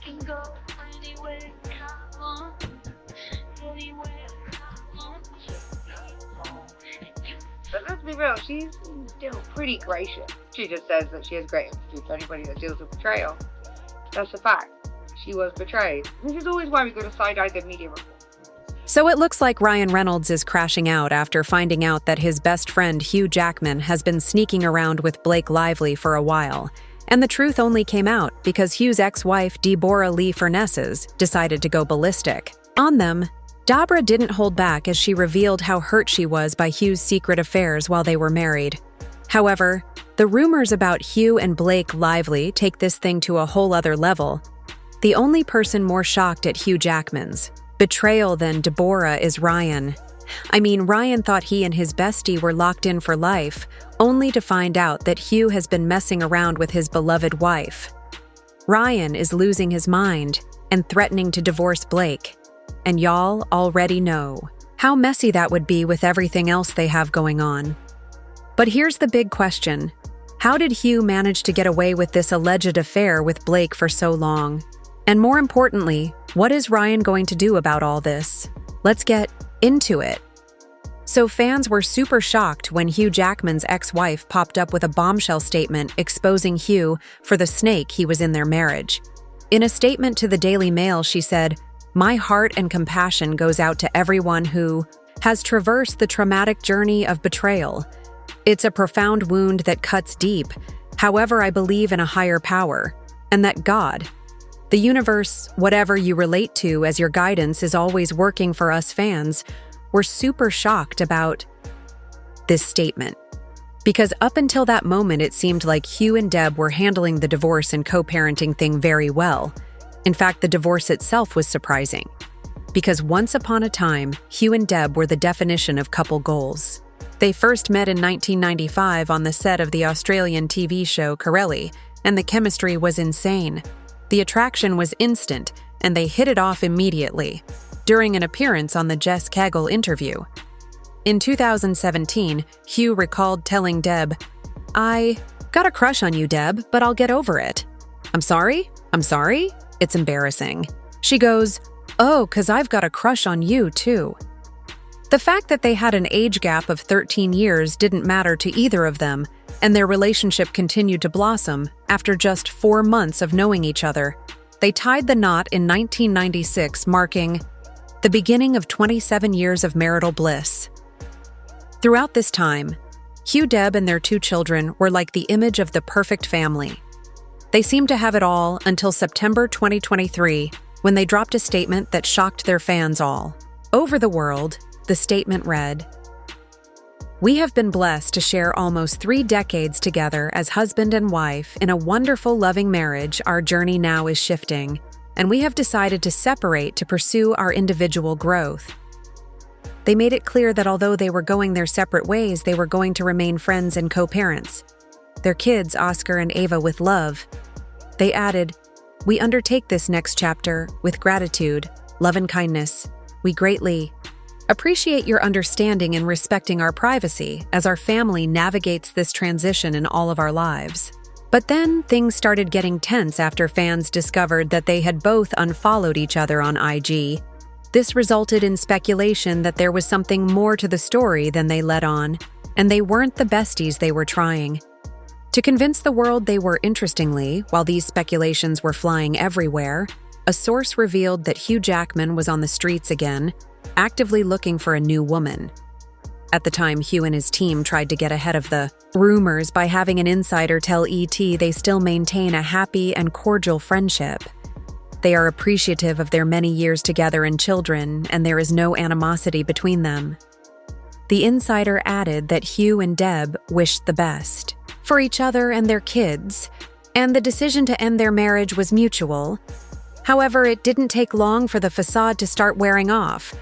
can go anywhere I want, anywhere I want. But let's be real, she's still pretty gracious. She just says that she has great empathy for anybody that deals with betrayal. That's a fact. She was betrayed. This is always why we go to side-eye the media report. So it looks like Ryan Reynolds is crashing out after finding out that his best friend Hugh Jackman has been sneaking around with Blake Lively for a while. And the truth only came out because Hugh's ex-wife Deborah Lee Furness's decided to go ballistic. On them, Deborah didn't hold back as she revealed how hurt she was by Hugh's secret affairs while they were married. However, the rumors about Hugh and Blake Lively take this thing to a whole other level. The only person more shocked at Hugh Jackman's betrayal than Deborah is Ryan. I mean, Ryan thought he and his bestie were locked in for life, only to find out that Hugh has been messing around with his beloved wife. Ryan is losing his mind and threatening to divorce Blake. And y'all already know how messy that would be with everything else they have going on. But here's the big question. How did Hugh manage to get away with this alleged affair with Blake for so long? And more importantly, what is Ryan going to do about all this? Let's get into it. So fans were super shocked when Hugh Jackman's ex-wife popped up with a bombshell statement exposing Hugh for the snake he was in their marriage. In a statement to the Daily Mail, she said, "My heart and compassion goes out to everyone who has traversed the traumatic journey of betrayal. It's a profound wound that cuts deep. However, I believe in a higher power, and that God, the universe, whatever you relate to as your guidance, is always working for us fans." We're super shocked about this statement. Because up until that moment, it seemed like Hugh and Deb were handling the divorce and co-parenting thing very well. In fact, the divorce itself was surprising. Because once upon a time, Hugh and Deb were the definition of couple goals. They first met in 1995 on the set of the Australian TV show Corelli, and the chemistry was insane. The attraction was instant, and they hit it off immediately, during an appearance on the Jess Cagle interview. In 2017, Hugh recalled telling Deb, "I got a crush on you, Deb, but I'll get over it." I'm sorry? It's embarrassing. She goes, "Oh, 'cause I've got a crush on you, too." The fact that they had an age gap of 13 years didn't matter to either of them, and their relationship continued to blossom after just 4 months of knowing each other. They tied the knot in 1996, marking the beginning of 27 years of marital bliss. Throughout this time, Hugh, Deb, and their 2 children were like the image of the perfect family. They seemed to have it all until September 2023, when they dropped a statement that shocked their fans all over the world. The statement read, "We have been blessed to share almost 3 decades together as husband and wife in a wonderful, loving marriage. Our journey now is shifting, and we have decided to separate to pursue our individual growth." They made it clear that although they were going their separate ways, they were going to remain friends and co-parents. Their kids, Oscar and Ava, with love. They added, "We undertake this next chapter with gratitude, love, and kindness. We greatly appreciate your understanding and respecting our privacy as our family navigates this transition in all of our lives." But then things started getting tense after fans discovered that they had both unfollowed each other on IG. This resulted in speculation that there was something more to the story than they let on, and they weren't the besties they were trying to convince the world they were. Interestingly, while these speculations were flying everywhere, a source revealed that Hugh Jackman was on the streets again, actively looking for a new woman. At the time, Hugh and his team tried to get ahead of the rumors by having an insider tell ET they still maintain a happy and cordial friendship. They are appreciative of their many years together and children, and there is no animosity between them. The insider added that Hugh and Deb wished the best for each other and their kids, and the decision to end their marriage was mutual. However, it didn't take long for the facade to start wearing off,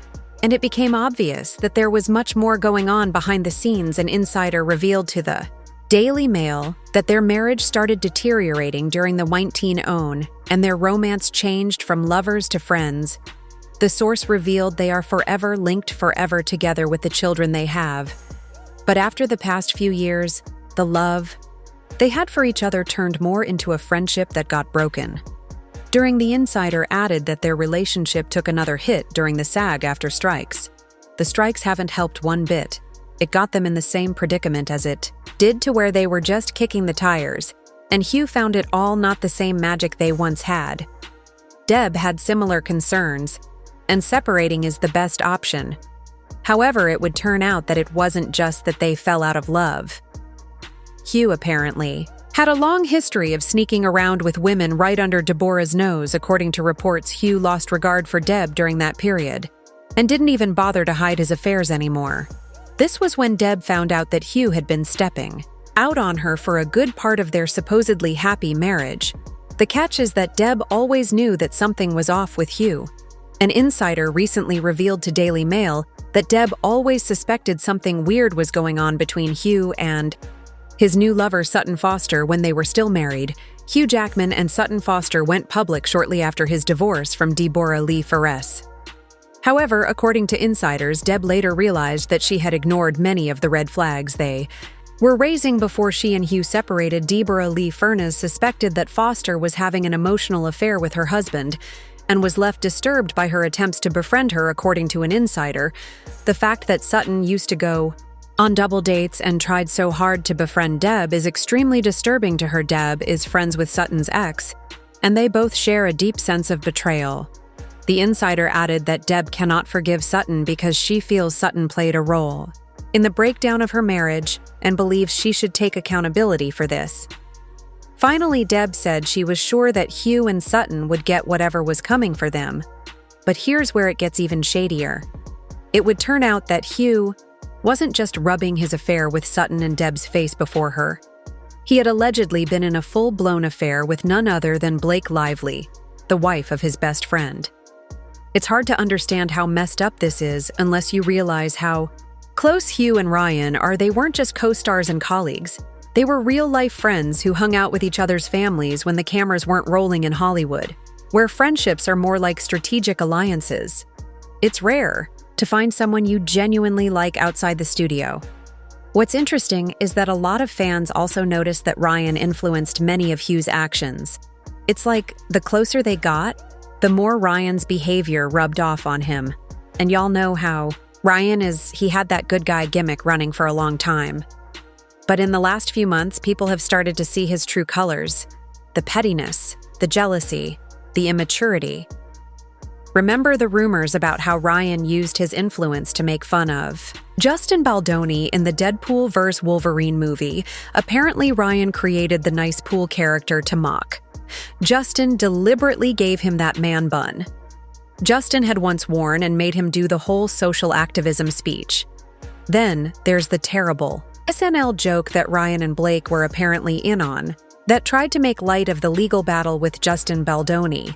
and it became obvious that there was much more going on behind the scenes. An insider revealed to the Daily Mail that their marriage started deteriorating during the Weinstein own, and their romance changed from lovers to friends. The source revealed they are forever linked forever together with the children they have. But after the past few years, the love they had for each other turned more into a friendship that got broken. During The Insider added that their relationship took another hit during the SAG-AFTRA strikes. The strikes haven't helped one bit. It got them in the same predicament as it did to where they were just kicking the tires, and Hugh found it all not the same magic they once had. Deb had similar concerns, and separating is the best option. However, it would turn out that it wasn't just that they fell out of love. Hugh apparently had a long history of sneaking around with women right under Deborah's nose. According to reports, Hugh lost regard for Deb during that period, and didn't even bother to hide his affairs anymore. This was when Deb found out that Hugh had been stepping out on her for a good part of their supposedly happy marriage. The catch is that Deb always knew that something was off with Hugh. An insider recently revealed to Daily Mail that Deb always suspected something weird was going on between Hugh and his new lover Sutton Foster when they were still married. Hugh Jackman and Sutton Foster went public shortly after his divorce from Deborah Lee Ferris. However, according to insiders, Deb later realized that she had ignored many of the red flags they were raising before she and Hugh separated. Deborah Lee Ferris suspected that Foster was having an emotional affair with her husband and was left disturbed by her attempts to befriend her. According to an insider, the fact that Sutton used to go on double dates and tried so hard to befriend Deb is extremely disturbing to her. Deb is friends with Sutton's ex, and they both share a deep sense of betrayal. The insider added that Deb cannot forgive Sutton because she feels Sutton played a role in the breakdown of her marriage and believes she should take accountability for this. Finally, Deb said she was sure that Hugh and Sutton would get whatever was coming for them. But here's where it gets even shadier. It would turn out that Hugh wasn't just rubbing his affair with Sutton in Deb's face before her. He had allegedly been in a full-blown affair with none other than Blake Lively, the wife of his best friend. It's hard to understand how messed up this is unless you realize how close Hugh and Ryan are. They weren't just co-stars and colleagues. They were real-life friends who hung out with each other's families when the cameras weren't rolling in Hollywood, where friendships are more like strategic alliances. It's rare to find someone you genuinely like outside the studio. What's interesting is that a lot of fans also noticed that Ryan influenced many of Hugh's actions. It's like the closer they got, the more Ryan's behavior rubbed off on him. And y'all know how Ryan he had that good guy gimmick running for a long time. But in the last few months, people have started to see his true colors: the pettiness, the jealousy, the immaturity. Remember the rumors about how Ryan used his influence to make fun of Justin Baldoni in the Deadpool vs. Wolverine movie? Apparently, Ryan created the nice pool character to mock. Justin deliberately gave him that man bun Justin had once worn and made him do the whole social activism speech. Then there's the terrible SNL joke that Ryan and Blake were apparently in on that tried to make light of the legal battle with Justin Baldoni.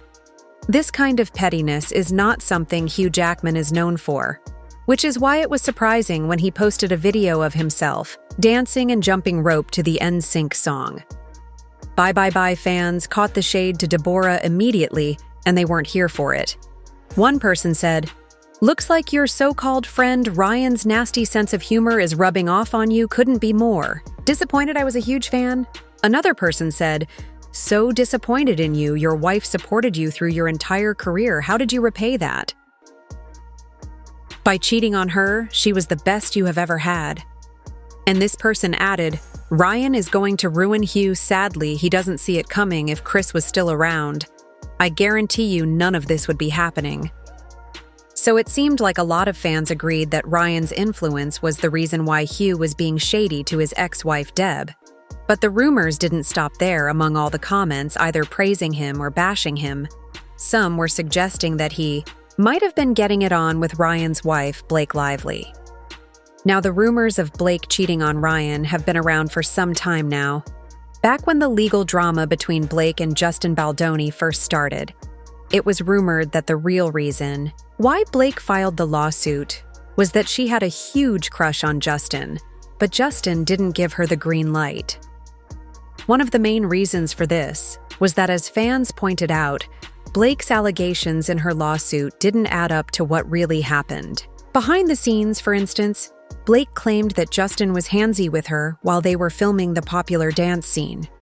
This kind of pettiness is not something Hugh Jackman is known for, which is why it was surprising when he posted a video of himself dancing and jumping rope to the NSYNC song. Bye Bye Bye fans caught the shade to Deborah immediately, and they weren't here for it. One person said, "Looks like your so-called friend Ryan's nasty sense of humor is rubbing off on you. Couldn't be more. Disappointed I was a huge fan." Another person said, "So disappointed in you. Your wife supported you through your entire career. How did you repay that?" By cheating on her, she was the best you have ever had. And this person added, "Ryan is going to ruin Hugh. Sadly, he doesn't see it coming. If Chris was still around, I guarantee you none of this would be happening." So it seemed like a lot of fans agreed that Ryan's influence was the reason why Hugh was being shady to his ex-wife Deb. But the rumors didn't stop there. Among all the comments either praising him or bashing him, some were suggesting that he might have been getting it on with Ryan's wife, Blake Lively. Now, the rumors of Blake cheating on Ryan have been around for some time now. Back when the legal drama between Blake and Justin Baldoni first started, it was rumored that the real reason why Blake filed the lawsuit was that she had a huge crush on Justin, but Justin didn't give her the green light. One of the main reasons for this was that, as fans pointed out, Blake's allegations in her lawsuit didn't add up to what really happened. Behind the scenes, for instance, Blake claimed that Justin was handsy with her while they were filming the popular dance scene.